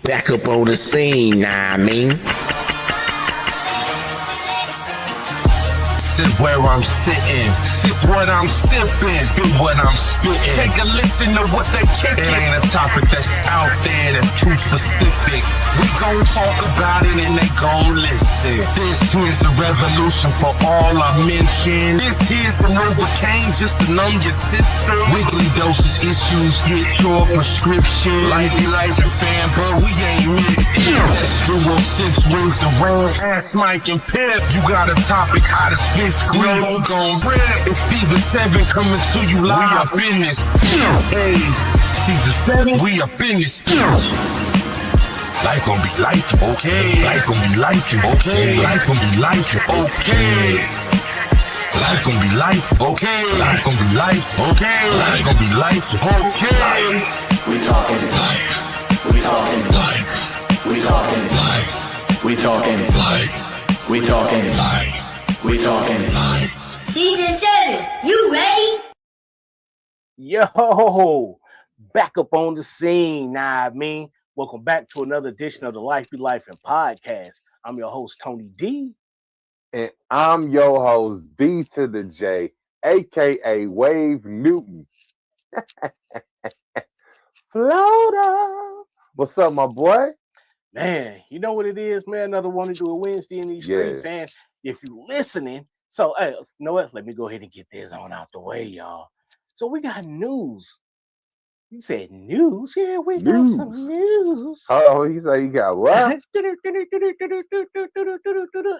Back up on the scene, nah, I mean. Sit where I'm sitting, sip what I'm sipping, spit what I'm spitting. Take a listen to what they kicking. It ain't a topic that's out there that's too specific. We gon' talk about it and they gon' listen. This here's a revolution for all I mentioned. This here's a Novocaine just to numb your system. Weekly doses issues, get your prescription. Life and fan, but we ain't missed it. Let's do since wings and red ass Mike and Pip. You got a topic, how to spit squeeze, gon' rip. It's Season 7 coming to you live. We up in this. Hey, Season 7, we up in this. Life gon' be life, okay. Life gon' be life, okay. Life gon' be life, okay. Life gon' be life, okay. Life gon' be life, okay. Life gon' be life, okay. We talking Life, we talking life, we talking life, we talking life, we talking life, we talking life. Season 7, you ready? Yo, back up on the scene. Nah, I mean, welcome back to another edition of the Life Be Life and podcast. I'm your host, Tony D. And I'm your host, B to the J, aka Wave Newton. Floater. What's up, my boy? Man, you know what it is, man? Another one to do a Wednesday in these streets. And if you're listening, so hey, you know what? Let me go ahead and get this on out the way, y'all. So we got news. You said news? Yeah, we got some news. Oh, he said he got what? Yeah,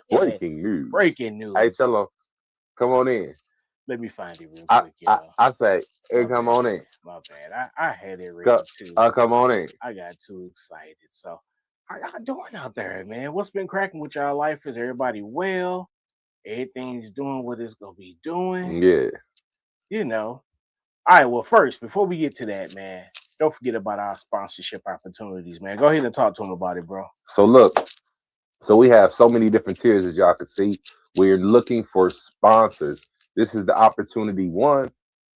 Breaking news. breaking news. Hey, tell him, come on in. Let me find it real quick, y'all. I say, hey, My come bad. on in. My bad. I had it ready too. Come on in. I got too excited. So, how y'all doing out there, man? What's been cracking with y'all life? Is everybody well? Everything's doing what it's gonna be doing. Yeah. You know. All right. Well, first, before we get to that, man, don't forget about our sponsorship opportunities, man. Go ahead and talk to them about it, bro. So look, so we have so many different tiers as y'all can see. We're looking for sponsors. This is the opportunity one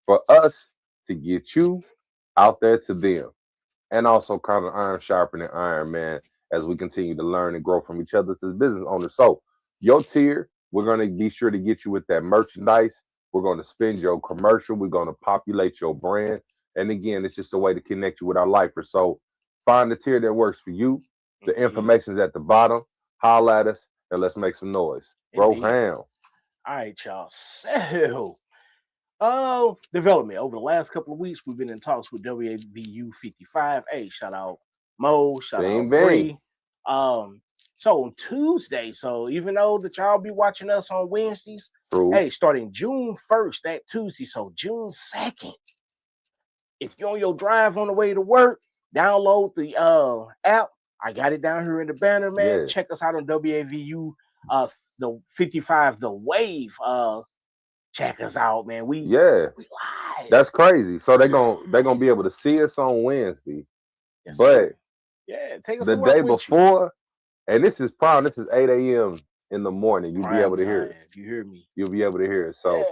for us to get you out there to them. And also kind of iron sharpening iron, man, as we continue to learn and grow from each other as business owners. So your tier, we're going to be sure to get you with that merchandise. We're going to spend your commercial. We're going to populate your brand. And again, it's just a way to connect you with our lifers. So find the tier that works for you. The information is at the bottom. Holla at us and let's make some noise. Rohan. All right, y'all. So, development. Over the last couple of weeks, we've been in talks with WAVU 55. Hey, shout out Mo, shout out Bree. So on Tuesday, so even though that y'all be watching us on Wednesdays, hey, starting June 1st, that Tuesday, so June 2nd, if you're on your drive on the way to work, download the app. I got it down here in the banner, man. Yeah. Check us out on WAVU the 55, the Wave. Check us out, man. We live. That's crazy. So they're gonna be able to see us on Wednesday. Yes, but yeah, take us the to work day with before, and this is 8 a.m. in the morning. You'll Prime be able to hear time. it. You hear me? You'll be able to hear it. So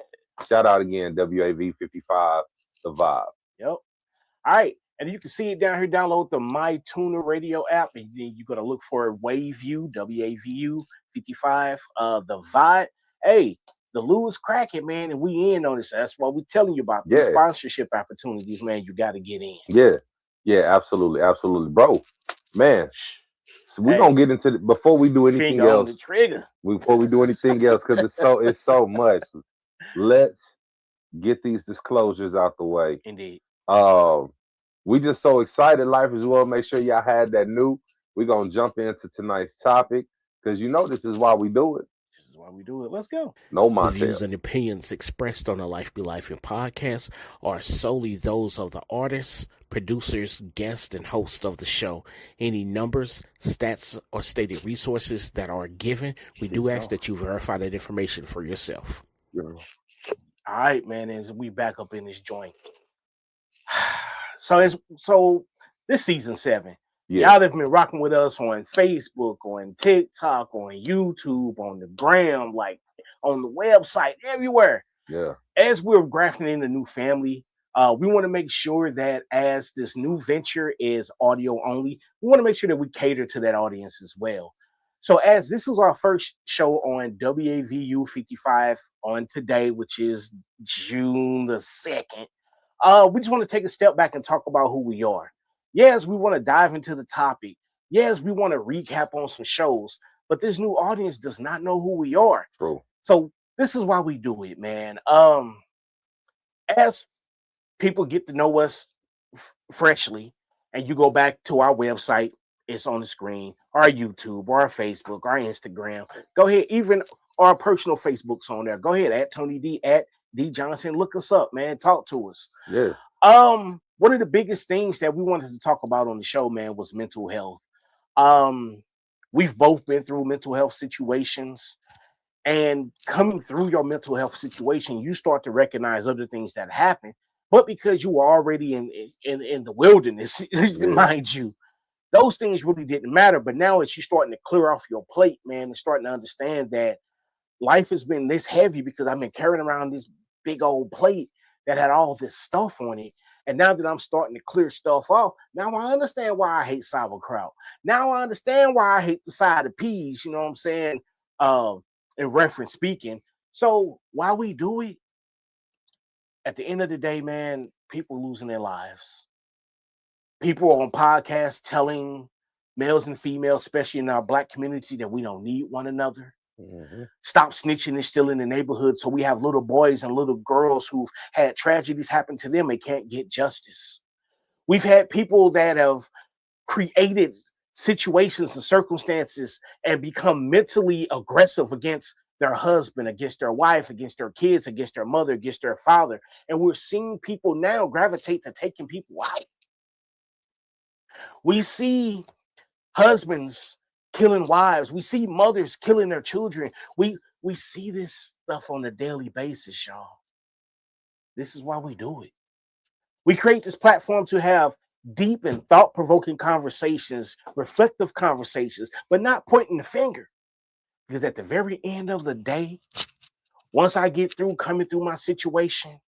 shout out again, WAV 55, the vibe. Yep. All right. And you can see it down here. Download the MyTuner radio app, and then you're gonna look for WaveView, WAVU 55, the vibe. Hey, the Lou is cracking, man, and we in on this. That's why we're telling you about these sponsorship opportunities, man. You got to get in. Yeah, absolutely, bro, man. So we're gonna get into the, before we do anything else. The trigger. Before we do anything else, because it's so much. Let's get these disclosures out the way. Indeed. We just so excited, life as well. Make sure y'all had that new. We're gonna jump into tonight's topic because you know this is why we do it. This is why we do it. Let's go. No The views and opinions expressed on the Life Be Life and podcast are solely those of the artists, producers, guests, and hosts of the show. Any numbers, stats, or stated resources that are given, we do ask that you verify that information for yourself. All right, man. As we back up in this joint. So this season 7. Y'all have been rocking with us on Facebook, on TikTok, on YouTube, on the gram, like on the website, everywhere. Yeah. As we're grafting in a new family, We want to make sure that as this new venture is audio only, we want to make sure that we cater to that audience as well. So as this is our first show on WAVU 55 on today, which is June the 2nd, we just want to take a step back and talk about who we are. Yes, we want to dive into the topic. Yes, we want to recap on some shows, but this new audience does not know who we are. True. So this is why we do it, man. As people get to know us freshly, and you go back to our website, it's on the screen, our YouTube, our Facebook, our Instagram. Go ahead, even our personal Facebook's on there. Go ahead, at Tony D, at D Johnson. Look us up, man. Talk to us. Yeah. One of the biggest things that we wanted to talk about on the show, man, was mental health. We've both been through mental health situations, and coming through your mental health situation, you start to recognize other things that happen. But because you were already in the wilderness, mind you, those things really didn't matter. But now as you're starting to clear off your plate, man, and starting to understand that life has been this heavy because I've been carrying around this big old plate that had all this stuff on it. And now that I'm starting to clear stuff off, now I understand why I hate sauerkraut. Now I understand why I hate the side of peas, you know what I'm saying? In reference speaking. So while we do it, at the end of the day, man, people losing their lives. People on podcasts telling males and females, especially in our Black community, that we don't need one another. Mm-hmm. Stop snitching and stealing in the neighborhood. So we have little boys and little girls who've had tragedies happen to them and can't get justice. We've had people that have created situations and circumstances and become mentally aggressive against their husband, against their wife, against their kids, against their mother, against their father. And we're seeing people now gravitate to taking people out. We see husbands killing wives. We see mothers killing their children. We see this stuff on a daily basis, y'all. This is why we do it. We create this platform to have deep and thought-provoking conversations, reflective conversations, but not pointing the finger. Because at the very end of the day, once I get through coming through my situation,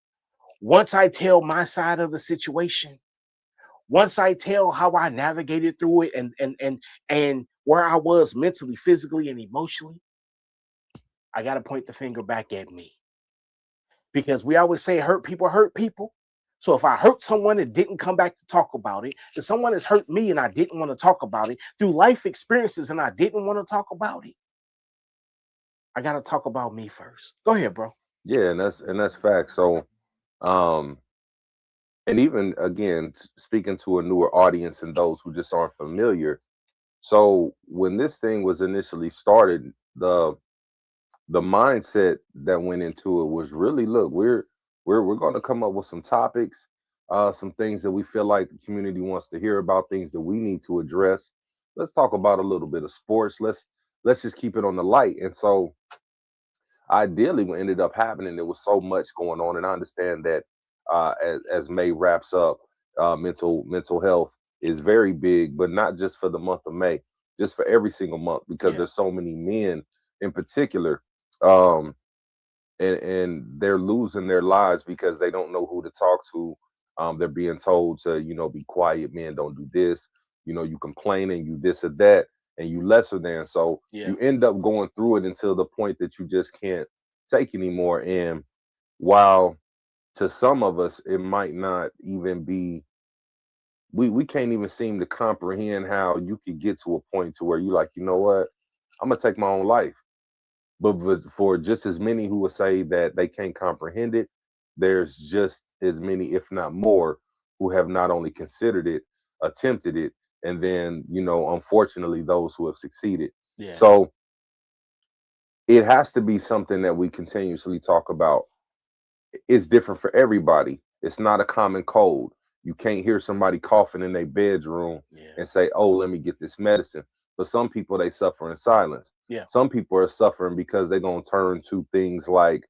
once I tell my side of the situation, once I tell how I navigated through it and where I was mentally, physically, and emotionally, I got to point the finger back at me. Because we always say hurt people hurt people. So if I hurt someone and didn't come back to talk about it, if someone has hurt me and I didn't want to talk about it, through life experiences and I didn't want to talk about it, I got to talk about me first. Go ahead, bro. Yeah, and that's fact. So, and even again, speaking to a newer audience and those who just aren't familiar. So when this thing was initially started, the mindset that went into it was really, look, we're going to come up with some topics, some things that we feel like the community wants to hear about, things that we need to address. Let's talk about a little bit of sports. Let's just keep it on the light. And so ideally what ended up happening, there was so much going on. And I understand that as May wraps up, mental health is very big, but not just for the month of May, just for every single month, because there's so many men in particular, and they're losing their lives because they don't know who to talk to. They're being told to, be quiet, men, don't do this, you complaining, you this or that, and you lesser than. So you end up going through it until the point that you just can't take anymore. And while to some of us, it might not even be, we can't even seem to comprehend how you could get to a point to where you like, you know what, I'm gonna take my own life. But for just as many who would say that they can't comprehend it, there's just as many, if not more, who have not only considered it, attempted it, and then, unfortunately, those who have succeeded. Yeah. So it has to be something that we continuously talk about. It's different for everybody. It's not a common cold. You can't hear somebody coughing in their bedroom and say, oh, let me get this medicine. But some people, they suffer in silence. Yeah. Some people are suffering because they're going to turn to things like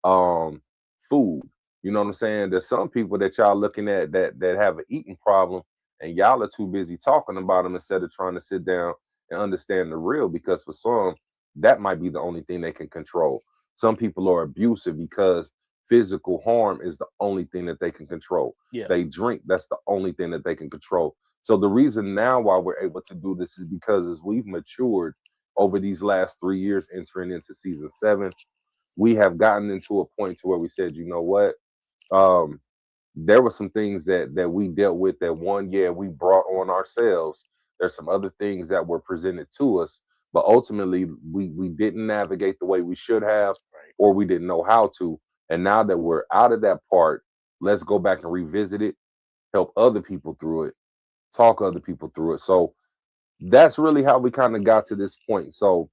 food. You know what I'm saying? There's some people that y'all looking at that have an eating problem, and y'all are too busy talking about them instead of trying to sit down and understand the real, because for some, that might be the only thing they can control. Some people are abusive because physical harm is the only thing that they can control. Yeah. They drink, that's the only thing that they can control. So the reason now why we're able to do this is because as we've matured over these last 3 years entering into season 7, we have gotten into a point to where we said, you know what? There were some things that we dealt with that we brought on ourselves. There's some other things that were presented to us, but ultimately we didn't navigate the way we should have, or we didn't know how to. And now that we're out of that part, let's go back and revisit it, help other people through it, talk other people through it. So that's really how we kind of got to this point. So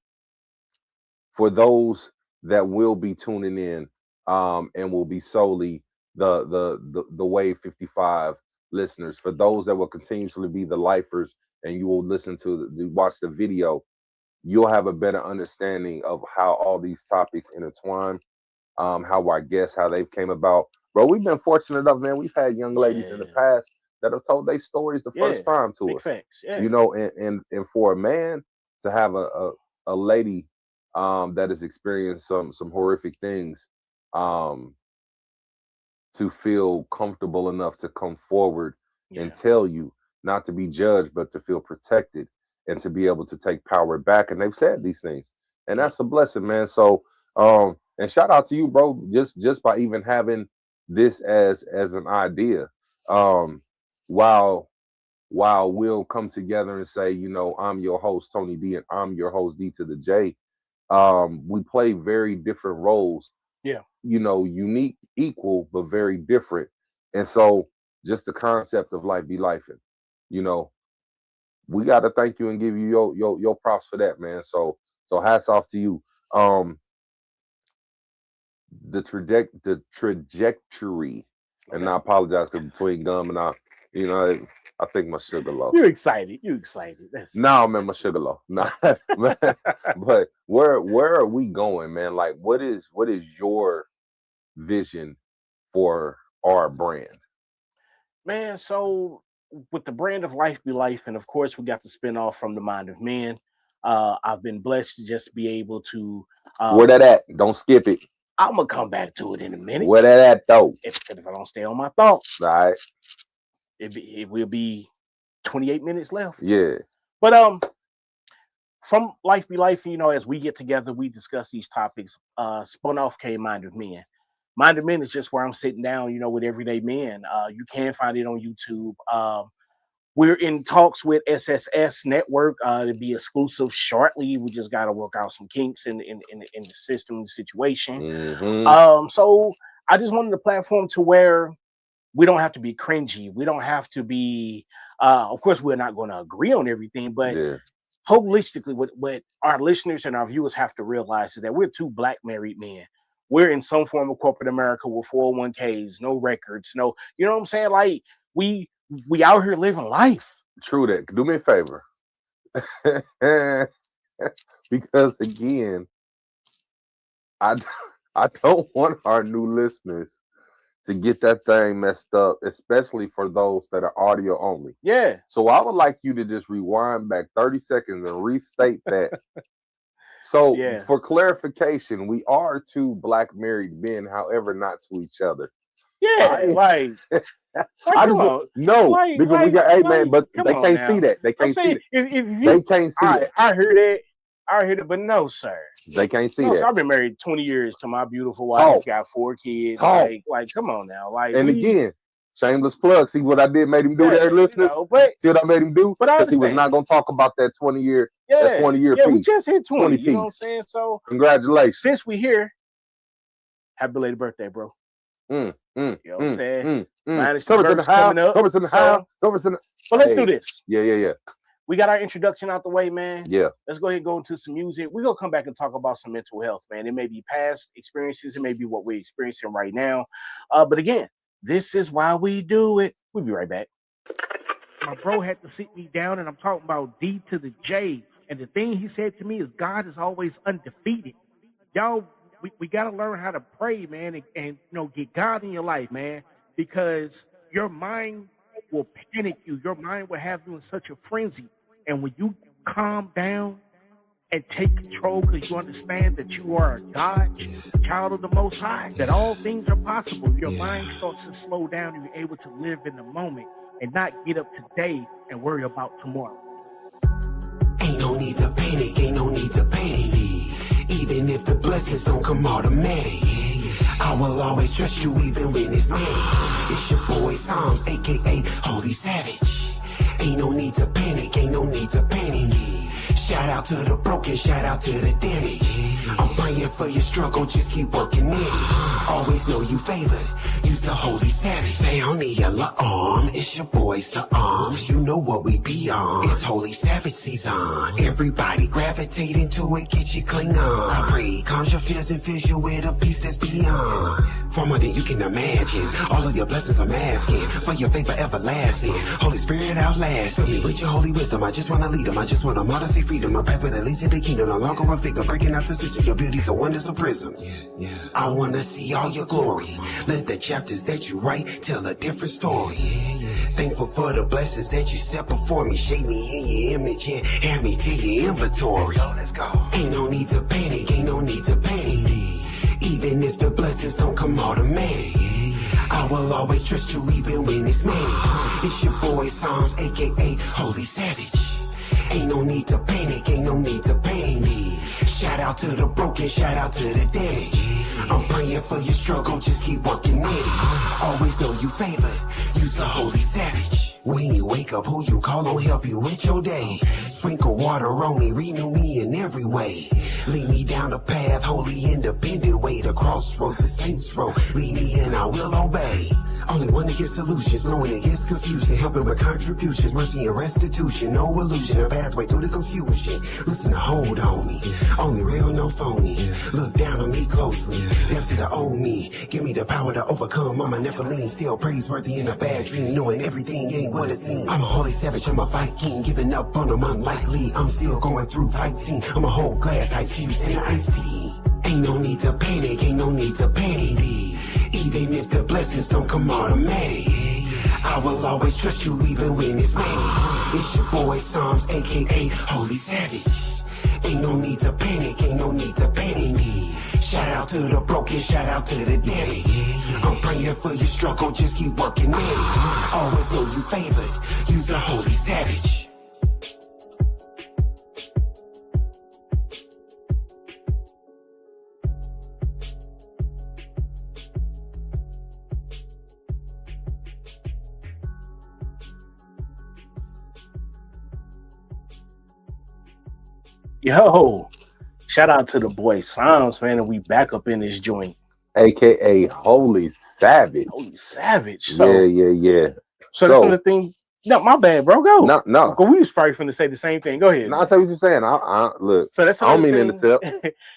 for those that will be tuning in, and will be solely the Wave 55 listeners, for those that will continuously be the lifers and you will listen to watch the video, you'll have a better understanding of how all these topics intertwine, how our guests, how they've came about. Bro, we've been fortunate enough, man. We've had young ladies in the past that have told their stories the first time to us. Facts. Yeah. You know, and for a man to have a lady that has experienced some horrific things, to feel comfortable enough to come forward and tell you, not to be judged, but to feel protected and to be able to take power back. And they've said these things, and that's a blessing, man. So, and shout out to you, bro, just by even having this as an idea. While we'll come together and say, you know, I'm your host, Tony D, and I'm your host, D to the J. We play very different roles. Yeah. You know, unique, equal, but very different. And so just the concept of life be life. And, you know, we got to thank you and give you your props for that, man. So hats off to you. The trajectory, and I apologize because between gum and I think my sugar low. You excited? No, man, my sugar low. Nah, but where are we going, man? Like, what is your vision for our brand, man? So with the brand of Life Be Life, and of course we got to spin off from the Mind of Men. I've been blessed to just be able to. Where that at? Don't skip it. I'm gonna come back to it in a minute. Where that at though? If I don't stay on my thoughts, all right. It will be 28 minutes left. Yeah. But from Life Be Life, you know, as we get together, we discuss these topics. Spun off came Mind of Men. Mind of Men is just where I'm sitting down, you know, with everyday men. You can find it on YouTube. We're in talks with SSS Network to be exclusive shortly. We just got to work out some kinks in the system, the situation. Mm-hmm. So I just wanted a platform to where we don't have to be cringy. We don't have to be, of course, we're not going to agree on everything, but holistically, what our listeners and our viewers have to realize is that we're two Black married men. We're in some form of corporate America with 401ks, no records, no, you know what I'm saying? Like, we out here living life. True that. Do me a favor. Because again, I don't want our new listeners to get that thing messed up, especially for those that are audio only. Yeah. So I would like you to just rewind back 30 seconds and restate that. So for clarification, we are two Black married men, however, not to each other. Yeah, like I just because we got man, but they can't see that. They can't see it. They can't see it. I heard it. But no, sir. They can't see that. I've been married 20 years to my beautiful wife. Got 4 kids. Like, come on now. Like, and again, shameless plug. See what I did? Made him do there, listeners. You know, see what I made him do? But he was not going to talk about that 20-year. Yeah, 20-year piece. We just hit 20 piece. You know what I'm saying? So congratulations. Since we here, happy belated birthday, bro. You know what I'm saying? Covers in the house. Covers in the house. Covers in the. But let's do this. Yeah. We got our introduction out the way, man. Yeah. Let's go ahead and go into some music. We're going to come back and talk about some mental health, man. It may be past experiences. It may be what we're experiencing right now. But again, this is why we do it. We'll be right back. My bro had to sit me down, and I'm talking about D to the J. And the thing he said to me is God is always undefeated. Y'all, we got to learn how to pray, man, and you know, get God in your life, man, because your mind will panic you. Your mind will have you in such a frenzy. And when you calm down and take control because you understand that you are a God, child of the Most High, that all things are possible. Your mind starts to slow down and you're able to live in the moment and not get up today and worry about tomorrow. Ain't no need to panic, ain't no need to panic. Even if the blessings don't come automatic, I will always trust you even when it's manic. It's your boy Psalms, aka Holy Savage. Ain't no need to panic, ain't no need to panic. Shout out to the broken, shout out to the damage. I'm praying for your struggle, just keep working at it. Always know you favored, use the Holy Savage. Sound the yellow arm, it's your boy Psalms. You know what we be on, it's Holy Savage season. Everybody gravitating to it, get you cling on. I pray, calms your fears and fills you with a peace that's beyond. Far more than you can imagine, all of your blessings I'm asking, for your favor everlasting. Holy Spirit outlast, fill me with your holy wisdom. I just wanna lead them, I just want them all to see freedom. A pathway that leads to the kingdom, no longer a figure, breaking out the system. Your beauty's a wonders of prisms. I wanna see all your glory. Let the chapters that you write tell a different story. Thankful for the blessings that you set before me. Shape me in your image and have me to your inventory. Let's go. Ain't no need to panic, ain't no need to panic. Even if the blessings don't come automatic, I will always trust you even when it's manic. It's your boy Psalms, aka Holy Savage. Ain't no need to panic, ain't no need to panic. Shout out to the broken, shout out to the damage. I'm praying for your struggle, just keep working at it. Always know you favored, use the Holy Savage. When you wake up, who you call on help you with your day. Sprinkle water on me, renew me in every way. Lead me down the path, holy independent way. The crossroads, the saints road. Lead me and I will obey. Only one to get solutions, knowing it gets confusing. Helping with contributions, mercy and restitution. No illusion, a pathway through the confusion. Listen to hold on me, only real, no phony. Look down on me closely, death to the old me. Give me the power to overcome. I'm a Nephilim, still praiseworthy in a bad dream. Knowing everything ain't what it seems. I'm a holy savage, I'm a Viking. Giving up on them unlikely, I'm still going through fighting. I'm a whole glass, ice cubes and iced tea. Ain't no need to panic, ain't no need to panic. Even if the blessings don't come automatic, I will always trust you even when it's manic. It's your boy Psalms, aka Holy Savage. Ain't no need to panic, ain't no need to panic. Shout out to the broken, shout out to the damage. I'm praying for your struggle, just keep working at it. Always know you favored, use the Holy Savage. Yo, shout out to the boy Psalms, man, and we back up in this joint. AKA Holy Savage. Holy Savage. So, Yeah. So that's another thing. No, my bad, bro. Go. No. We was probably finna say the same thing. Go ahead. No, I'll tell you what you're saying. I look. So that's I don't mean to interrupt.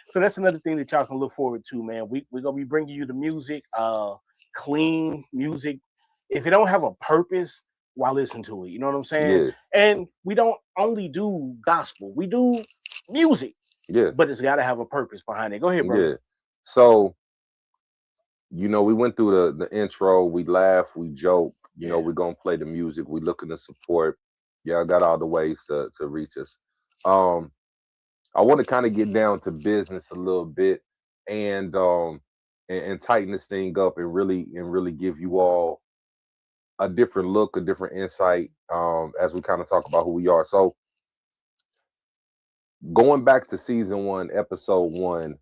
So that's another thing that y'all can look forward to, man. We're gonna be bringing you the music, clean music. If it don't have a purpose, why listen to it? You know what I'm saying? Yeah. And we don't only do gospel. We do music. Yeah. But it's got to have a purpose behind it. Go ahead, bro. Yeah. So, we went through the intro. We laugh, we joke. You know, we're going to play the music. We're looking to support. Yeah, I got all the ways to reach us. I want to kind of get down to business a little bit and tighten this thing up and really give you all a different look, a different insight as we kind of talk about who we are. So going back to season 1, episode 1,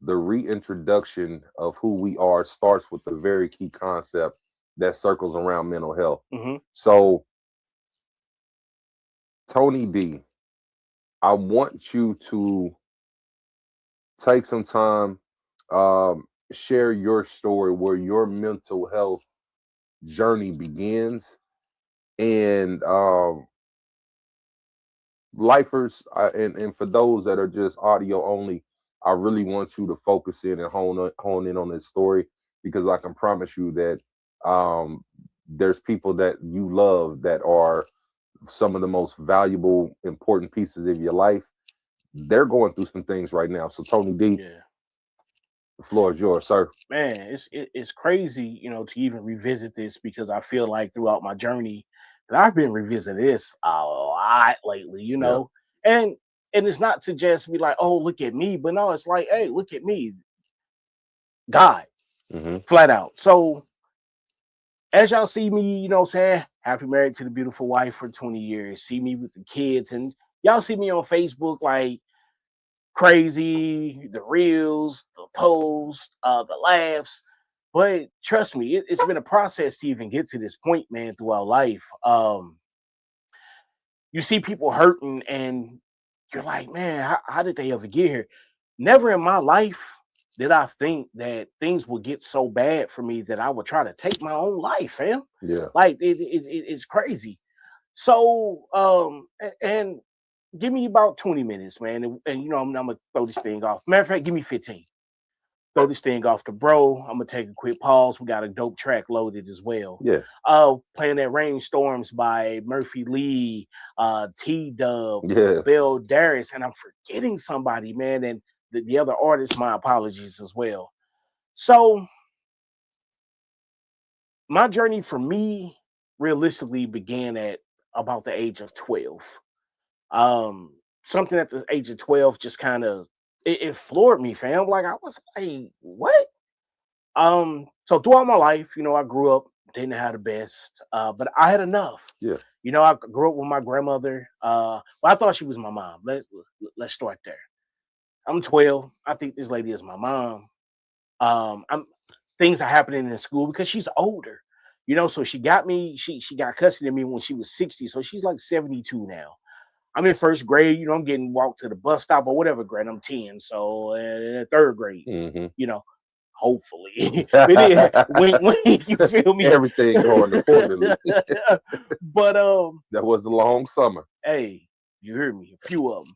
the reintroduction of who we are starts with a very key concept that circles around mental health. Mm-hmm. So, Tony D, I want you to take some time, share your story where your mental health journey begins, and lifers, and for those that are just audio only, I really want you to focus in and hone in on this story, because I can promise you that there's people that you love that are some of the most valuable, important pieces of your life. They're going through some things right now. So Tony D, the floor is yours, sir. Man, it's crazy, to even revisit this, because I feel like throughout my journey that I've been revisiting this a lot lately, and And it's not to just be like, oh, look at me, but no, it's like, hey, look at me, God, flat out. So as y'all see me, you know what I'm saying, happy married to the beautiful wife for 20 years, see me with the kids, and y'all see me on Facebook like crazy, the reels, the posts, the laughs. But trust me, it's been a process to even get to this point, man, throughout life. You see people hurting and you're like, man, how did they ever get here? Never in my life did I think that things would get so bad for me that I would try to take my own life, fam. Yeah. Like it's crazy. So and give me about 20 minutes, man. And you know, I'm gonna throw this thing off. Matter of fact, give me 15. Throw this thing off to bro. I'm gonna take a quick pause. We got a dope track loaded as well. Yeah. Playing that Rainstorms by Murphy Lee, T-Dub, Yeah. Bill Darius, and I'm forgetting somebody, man, and the other artists, my apologies as well. So my journey for me realistically began at about the age of 12. Something at the age of 12 just kind of it floored me, fam. Like I was like, what? So throughout my life, you know, I grew up, didn't have the best, but I had enough. Yeah. You know, I grew up with my grandmother. Well, I thought she was my mom. Let's start there. I'm 12. I think this lady is my mom. Things are happening in school because she's older. You know, so she got me, she got custody of me when she was 60. So she's like 72 now. I'm in first grade, you know, I'm getting walked to the bus stop or whatever grade. I'm 10. So in third grade, you know, hopefully. But when you feel me? Everything going accordingly. But that was a long summer. Hey, you hear me? A few of them.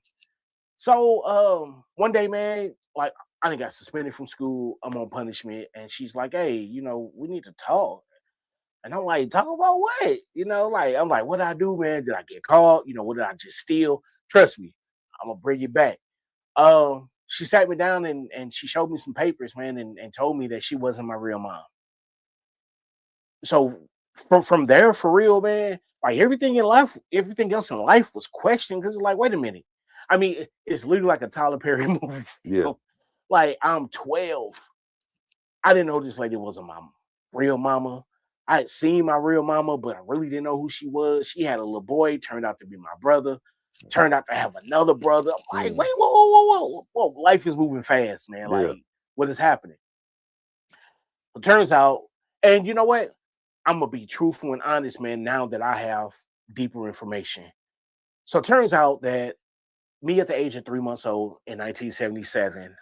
So one day, man, like I done got suspended from school. I'm on punishment, and she's like, "Hey, you know, we need to talk." And I'm like, talk about what? You know, like, I'm like, what did I do, man? Did I get caught? You know, what did I just steal? Trust me, I'm going to bring it back. She sat me down and she showed me some papers, man, and told me that she wasn't my real mom. So from there, for real, man, like everything else in life was questioned because it's like, wait a minute. I mean, it's literally like a Tyler Perry movie. Yeah. Like, I'm 12. I didn't know this lady wasn't my real mama. I had seen my real mama, but I really didn't know who she was. She had a little boy, turned out to be my brother, turned out to have another brother. I'm like, wait, whoa. Life is moving fast, man. Like, what is happening? It turns out, and you know what? I'm going to be truthful and honest, man, now that I have deeper information. So it turns out that me at the age of 3 months old in 1977,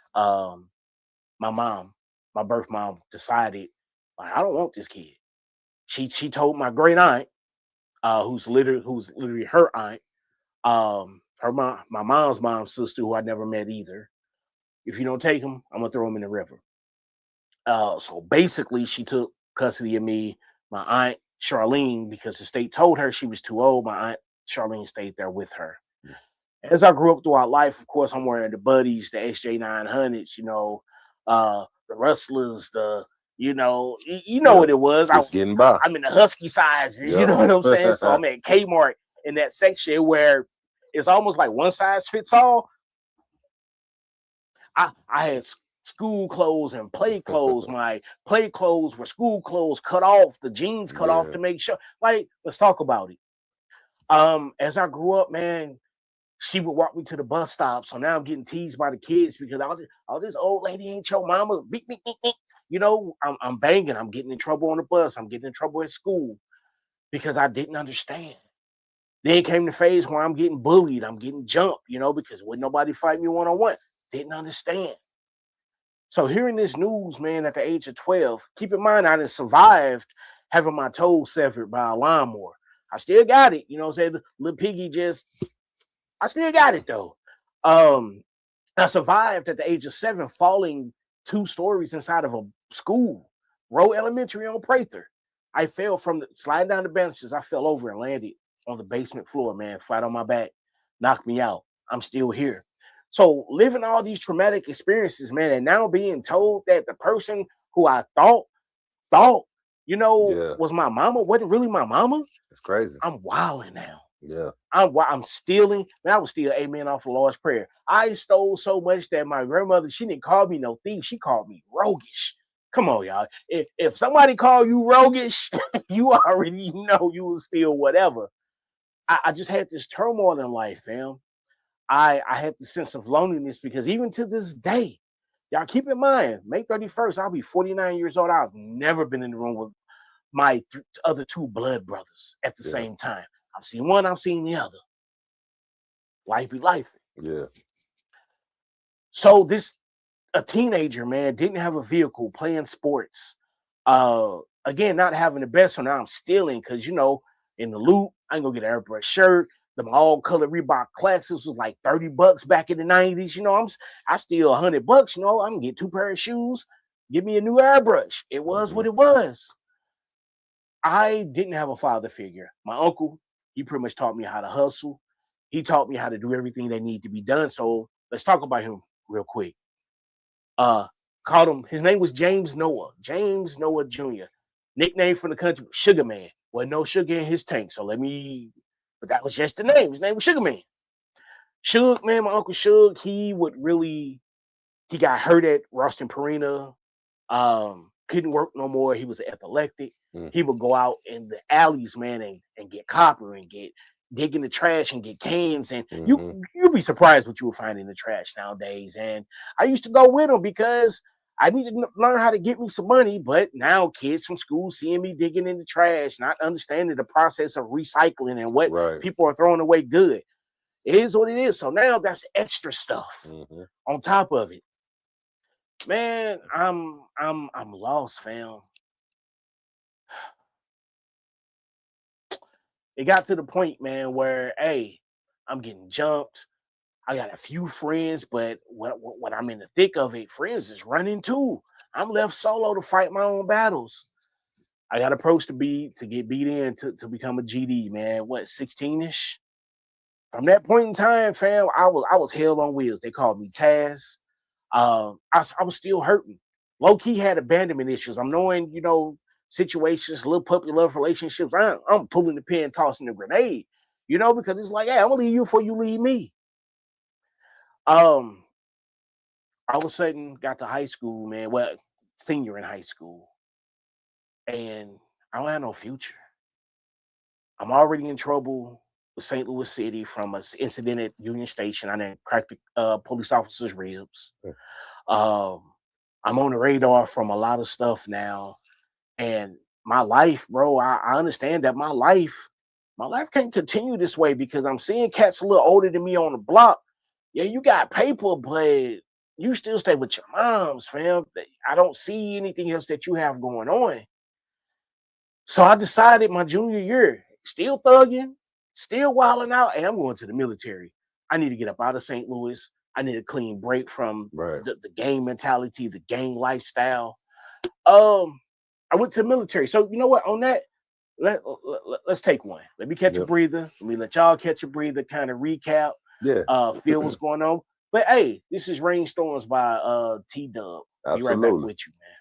my birth mom decided, like, I don't want this kid. She told my great aunt, who's literally her aunt, my mom's mom's sister, who I never met either. If you don't take him, I'm gonna throw him in the river. So basically, she took custody of me, my aunt Charlene, because the state told her she was too old. My aunt Charlene stayed there with her. As I grew up throughout life, of course, I'm wearing the Buddies, the SJ900s, you know, the Rustlers, you know what it was. Just getting by. I'm in the husky sizes, you know what I'm saying? So I'm at Kmart in that section where it's almost like one size fits all. I had school clothes and play clothes. My play clothes were school clothes cut off, the jeans cut off to make sure. Like, let's talk about it. As I grew up, man, she would walk me to the bus stop. So now I'm getting teased by the kids because all this old lady ain't your mama. Beep. You know, I'm banging. I'm getting in trouble on the bus. I'm getting in trouble at school because I didn't understand. Then came the phase where I'm getting bullied. I'm getting jumped, you know, because wouldn't nobody fight me one-on-one. Didn't understand. So hearing this news, man, at the age of 12, keep in mind, I done survived having my toes severed by a lawnmower. I still got it. You know what I'm saying? Little piggy I still got it, though. I survived at the age of 7 falling 2 stories inside of a school, Rowe Elementary on Prather. I fell sliding down the benches. I fell over and landed on the basement floor, man, flat on my back, knocked me out. I'm still here. So living all these traumatic experiences, man, and now being told that the person who I thought, you know, was my mama, wasn't really my mama. It's crazy. I'm wilding now. Yeah. I'm stealing. Man, I was stealing amen off the Lord's Prayer. I stole so much that my grandmother, she didn't call me no thief. She called me roguish. Come on, y'all. If somebody call you roguish, you already know you will steal whatever. I just had this turmoil in life, fam. I had the sense of loneliness because even to this day, y'all keep in mind, May 31st, I'll be 49 years old. I've never been in the room with my other two blood brothers at the same time. I've seen one, I've seen the other. Life be life. Yeah. So a teenager, man, didn't have a vehicle, playing sports. Again, not having the best, so now I'm stealing because, in the loop, I ain't gonna get an airbrush shirt. The all-color Reebok Classics was like $30 back in the 90s. I steal $100. I'm gonna get 2 pairs of shoes. Give me a new airbrush. It was what it was. I didn't have a father figure. My uncle, he pretty much taught me how to hustle. He taught me how to do everything that needed to be done. So let's talk about him real quick. Called him. His name was James Noah Jr. Nickname from the country, Sugar Man. Well, no sugar in his tank. But that was just the name. His name was Sugar Man. Suge, man, my Uncle Suge, he got hurt at Ralston Purina. Couldn't work no more. He was epileptic. He would go out in the alleys, man, and get copper and dig in the trash and get cans. And you'd be surprised what you would find in the trash nowadays. And I used to go with him because I needed to learn how to get me some money. But now kids from school seeing me digging in the trash, not understanding the process of recycling and what people are throwing away good. It is what it is. So now that's extra stuff on top of it. Man, I'm lost, fam. It got to the point, man, where I'm getting jumped. I got a few friends, but when I'm in the thick of it, friends is running too. I'm left solo to fight my own battles. I got approached to get beat in to become a GD, man. 16-ish? From that point in time, fam, I was hell on wheels. They called me Taz. I was still hurting. Low key had abandonment issues. I'm knowing, situations, little puppy love relationships. I'm pulling the pin, tossing the grenade, because it's like, hey, I'm gonna leave you before you leave me. All of a sudden got to high school, man. Well, senior in high school, and I don't have no future. I'm already in trouble with St. Louis City from an incident at Union Station. I done cracked the police officer's ribs. I'm on the radar from a lot of stuff now. And my life, bro, I understand that my life can't continue this way because I'm seeing cats a little older than me on the block. Yeah, you got paper, but you still stay with your moms, fam. I don't see anything else that you have going on. So I decided my junior year, still thugging, still wilding out, and I'm going to the military. I need to get up out of St. Louis. I need a clean break from the gang mentality, the gang lifestyle. I went to the military. So you know what? On that, let's take one. Let me catch a breather. Let me let y'all catch a breather, kind of recap. Feel what's going on. But hey, this is Rainstorms by T-Dub. Be right back with you, man.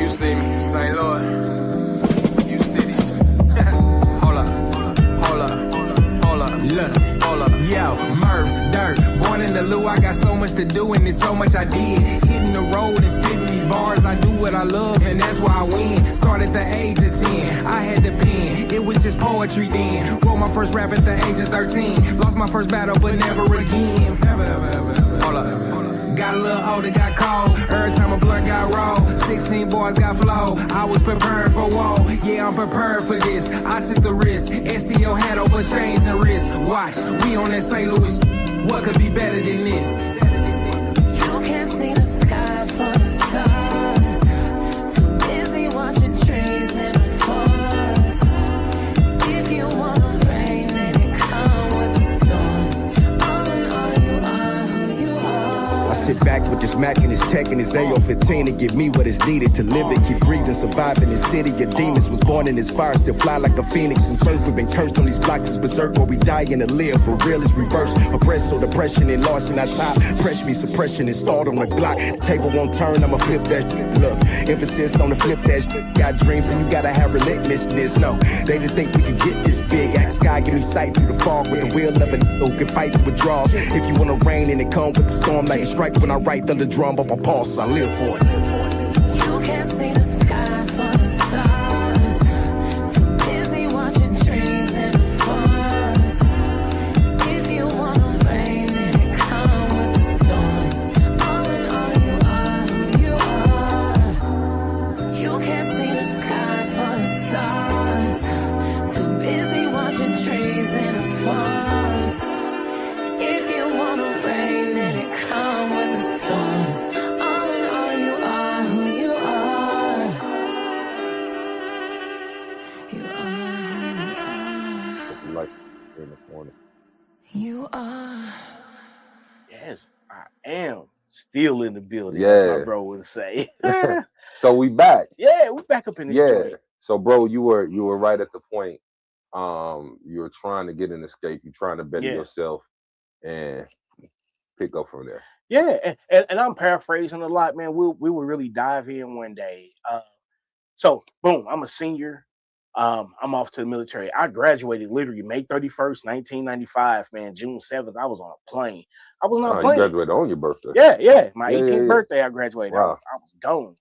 You see me, St. Louis. You see this shit. Hold up. Yo, Murph, Dirt. Born in the Lou, I got so much to do and there's so much I did. Hitting the road and spitting these bars, I do what I love and that's why I win. Started at the age of 10, I had the pen. It was just poetry then. Wrote my first rap at the age of 13. Lost my first battle, but never again. Hold up. Got a little older, got cold. Every time a blunt got rolled, 16 boys got flow. I was prepared for woe. Yeah, I'm prepared for this. I took the risk. STO had over chains and wrists. Watch, we on that St. Louis. What could be better than this? You can't see the sky for the stars. Too busy watching trees in the forest. If you want rain, then it come with the storms. All in all, you are who you are. sit back with this Mac and his tech and his AO-15 and give me what is needed to live it. Keep breathing, surviving in city of demons. Was born in this fire, still fly like a phoenix. Since birth, we've been cursed on these blocks. It's berserk where we die and to live. For real, it's reverse. Oppressed, so depression and loss in our top. Press me, suppression installed on the Glock. The table won't turn, I'ma flip that shit. Look, emphasis on the flip that shit. Got dreams and you gotta have relentlessness. No, they didn't think we could get this big. Act sky, give me sight through the fog with the wheel of an who can fight the withdrawals. If you wanna rain and it come with the storm, like a strike when I write thunder drum up a pulse. I live for it. You can't see the sky for the stars. Too busy watching trees in the forest. If you wanna rain, then it come with the storms. All in all, you are who you are. You can't see the sky for the stars. Too busy watching trees in the forest. If you wanna rain, then it come with the storms. All in all, you are who you are. You are who you are. Like in the corner. You are. Yes, I am still in the building. Yeah. As my bro would say. So we back. Yeah, we back up in this joint. So bro, you were right at the point. You were trying to get an escape. You're trying to better yourself and pick up from there. Yeah, and I'm paraphrasing a lot, man. We will really dive in one day. So boom, I'm a senior. I'm off to the military. I graduated literally May 31st, 1995, man. June 7th, I was on a plane. I was not playing. You graduated on your birthday. Yeah. My 18th birthday, I graduated. Wow. I was gone.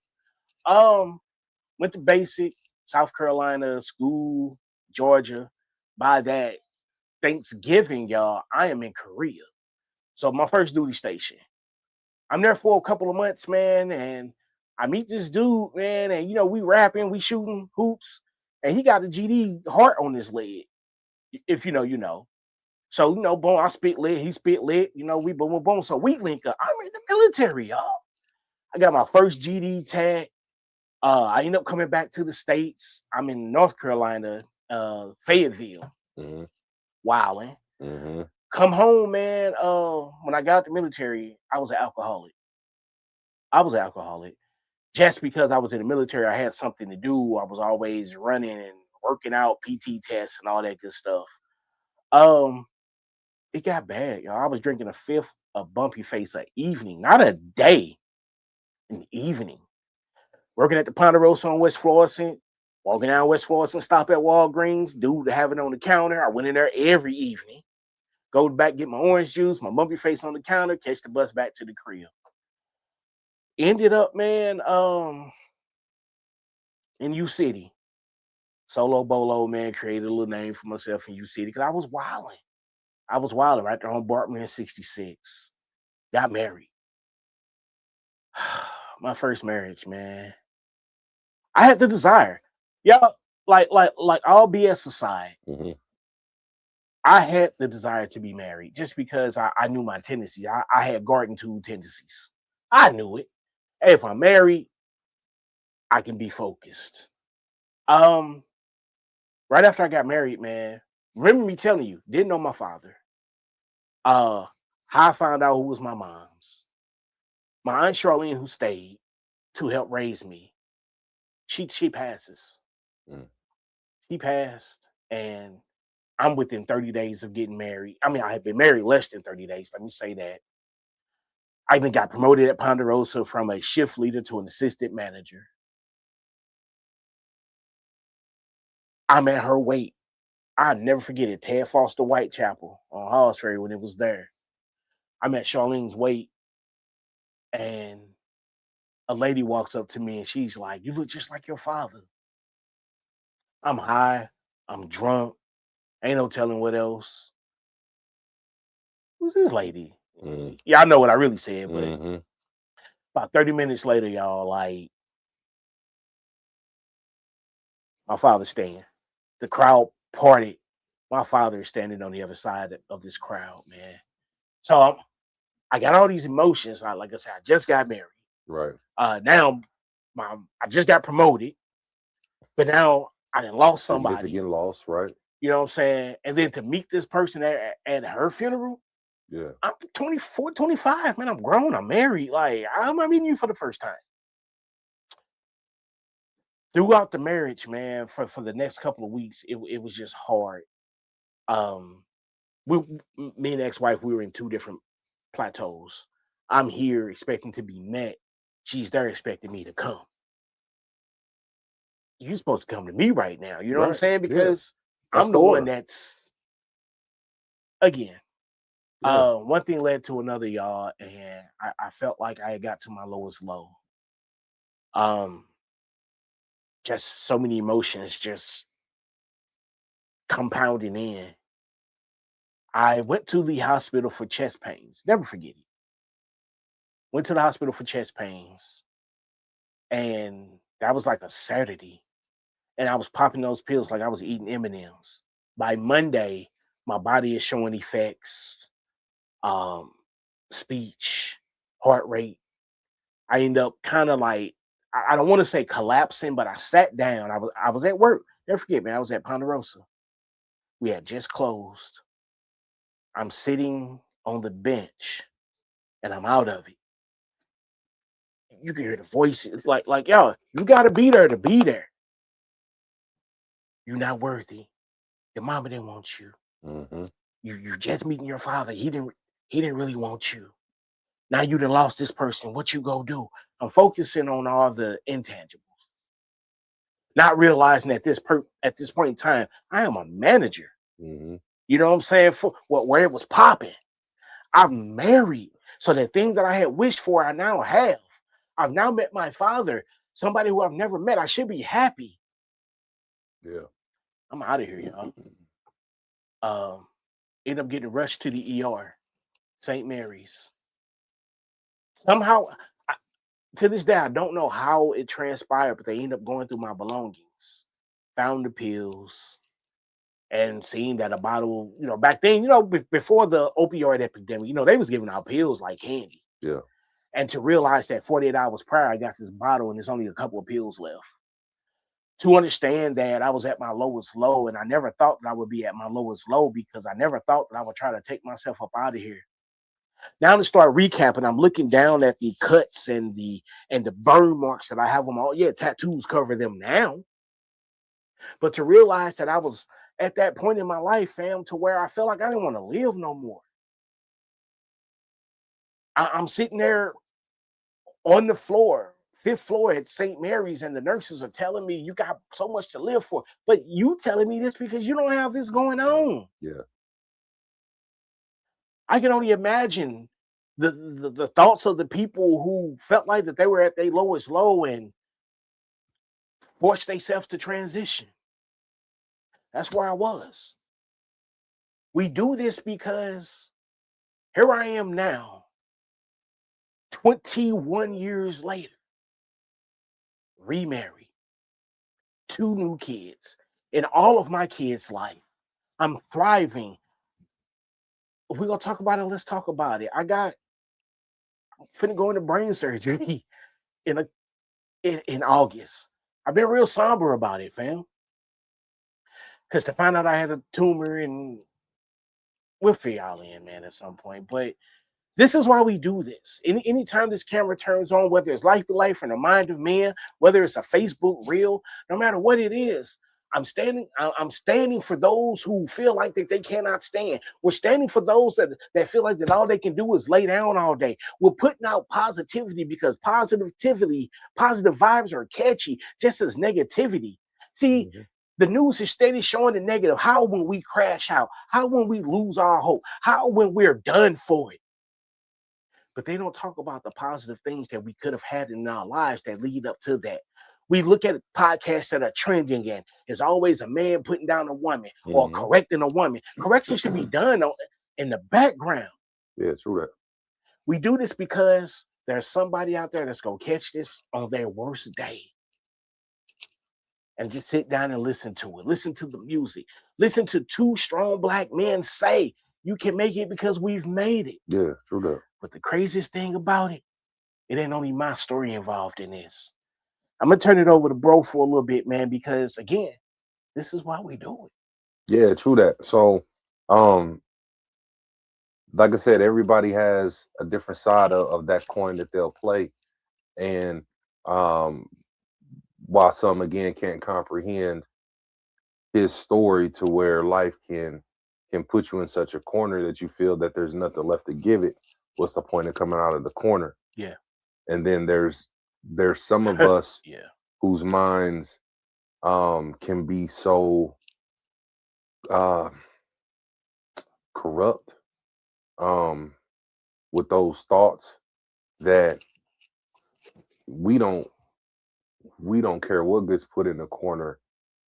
Went to basic, South Carolina, school, Georgia. By that Thanksgiving, y'all, I am in Korea. So my first duty station. I'm there for a couple of months, man, and I meet this dude, man, and we rapping, we shooting hoops, and he got a GD heart on his leg. If you know, you know. So, boom, I spit lit, he spit lit, we boom, boom. So we link up. I'm in the military, y'all. I got my first GD tag. I end up coming back to the States. I'm in North Carolina, Fayetteville, wilding. Come home, man. When I got out the military, I was an alcoholic. Just because I was in the military, I had something to do. I was always running and working out, PT tests and all that good stuff. It got bad, y'all. I was drinking a fifth of Bumpy Face an evening, not a day, an evening. Working at the Ponderosa on West Florissant, walking down West Florissant, stop at Walgreens, dude to have it on the counter. I went in there every evening. Go back, get my orange juice, my Bumpy Face on the counter, catch the bus back to the crib. Ended up, man, in U City. Solo Bolo, man, created a little name for myself in U City because I was wilding. Right there on Bartman in 66. Got married. My first marriage, man. I had the desire. Y'all, like all BS aside, I had the desire to be married just because I knew my tendencies. I had garden tool tendencies. I knew it. Hey, if I'm married, I can be focused. Right after I got married, man, remember me telling you, didn't know my father. How I found out who was my mom's. My Aunt Charlene, who stayed to help raise me, she passes. She passed, and I'm within 30 days of getting married. I mean, I had been married less than 30 days. Let me say that. I even got promoted at Ponderosa from a shift leader to an assistant manager. I'm at her wake. I'll never forget it. Ted Foster Whitechapel on Halls Ferry when it was there. I'm at Charlene's wake, and a lady walks up to me, and she's like, "You look just like your father." I'm high. I'm drunk. Ain't no telling what else. Who's this lady? Yeah, I know what I really said, but about 30 minutes later, y'all, like, my father's staying. The crowd parted. My father is standing on the other side of this crowd, man. So I got all these emotions. Like I said, I just got married. Right. Now, I just got promoted, but now I done lost somebody. Getting lost, right? You know what I'm saying? And then to meet this person at her funeral, Yeah. I'm 24, 25, man. I'm grown. I'm married. Like, I'm not meeting you for the first time. Throughout the marriage, man, for the next couple of weeks, it was just hard. Me and ex-wife, we were in two different plateaus. I'm here expecting to be met. She's there expecting me to come. You're supposed to come to me right now. You know what I'm saying? Because I'm the one that's, again, one thing led to another, y'all, and I felt like I had got to my lowest low. Just so many emotions just compounding in. I went to the hospital for chest pains. Never forget it. Went to the hospital for chest pains, and that was like a Saturday. And I was popping those pills like I was eating M&Ms. By Monday, my body is showing effects, speech, heart rate. I end up kind of like, I don't want to say collapsing, but I sat down. I was at work. Never forget, man. I was at Ponderosa. We had just closed. I'm sitting on the bench, and I'm out of it. You can hear the voices like, yo, you got to be there to be there. You're not worthy. Your mama didn't want you. Mm-hmm. You just meeting your father. He didn't really want you. Now you done lost this person. What you go do? I'm focusing on all the intangibles, not realizing at this point in time, I am a manager. Mm-hmm. You know what I'm saying? For where it was popping, I'm married. So the thing that I had wished for, I now have. I've now met my father, somebody who I've never met. I should be happy. Yeah. I'm out of here, y'all. End up getting rushed to the ER, St. Mary's. Somehow, to this day, I don't know how it transpired, but they end up going through my belongings, found the pills, and seeing that a bottle, back then, before the opioid epidemic, they was giving out pills like candy. Yeah. And to realize that 48 hours prior, I got this bottle and there's only a couple of pills left. To understand that I was at my lowest low, and I never thought that I would be at my lowest low because I never thought that I would try to take myself up out of here. Now to start recapping, I'm looking down at the cuts and the burn marks that I have on my tattoos cover them now. But to realize that I was at that point in my life, fam, to where I felt like I didn't want to live no more. I'm sitting there on the floor, 5th floor at St. Mary's, and the nurses are telling me you got so much to live for. But you telling me this because you don't have this going on. Yeah. I can only imagine the thoughts of the people who felt like that they were at their lowest low and forced themselves to transition. That's where I was. We do this because here I am now, 21 years later, remarried, 2 new kids. In all of my kids' life, I'm thriving. If we're going to talk about it, let's talk about it. I'm finna go into brain surgery in August. I've been real somber about it, fam. Because to find out I had a tumor, and we'll fill y'all in, man, at some point. But this is why we do this. Anytime this camera turns on, whether it's Life to Life and The Mind of Man, whether it's a Facebook reel, no matter what it is, I'm standing for those who feel like that they cannot stand. We're standing for those that feel like that all they can do is lay down all day. We're putting out positivity because positive vibes are catchy, just as negativity. See, the news is steady showing the negative. How when we crash out? How when we lose our hope? How when we're done for it? But they don't talk about the positive things that we could have had in our lives that lead up to that. We look at podcasts that are trending, and there's always a man putting down a woman or correcting a woman. Correction should be done in the background. Yeah, true that. We do this because there's somebody out there that's going to catch this on their worst day and just sit down and listen to it. Listen to the music. Listen to 2 strong Black men say, you can make it because we've made it. Yeah, true that. But the craziest thing about it ain't only my story involved in this. I'm going to turn it over to bro for a little bit, man, because again, this is why we do it. Yeah, true that. So, like I said, everybody has a different side of that coin that they'll play. And um, while some again can't comprehend his story to where life can put you in such a corner that you feel that there's nothing left to give it, what's the point of coming out of the corner? Yeah. And then there's some of us Yeah. whose minds can be so corrupt with those thoughts that we don't care what gets put in the corner.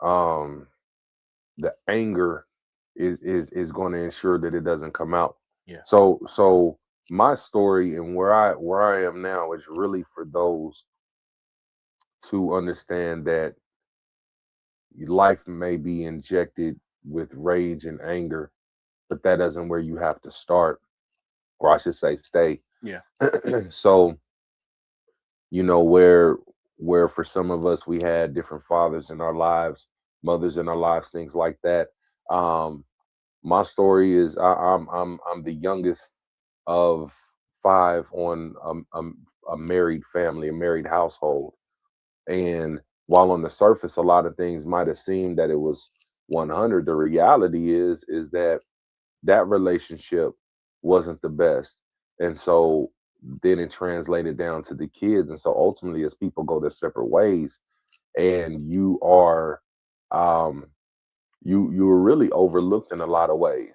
The anger is going to ensure that it doesn't come out. Yeah. So my story and where I am now is really for those to understand that life may be injected with rage and anger, but that doesn't where you have to start, or I should say stay. Yeah. So, you know, where for some of us we had different fathers in our lives, mothers in our lives, things like that. My story is I'm the youngest of 5 on a married family, a married household. And while on the surface a lot of things might have seemed that it was 100, the reality is that that relationship wasn't the best. And so then it translated down to the kids. And so ultimately, as people go their separate ways, and you are you were really overlooked in a lot of ways,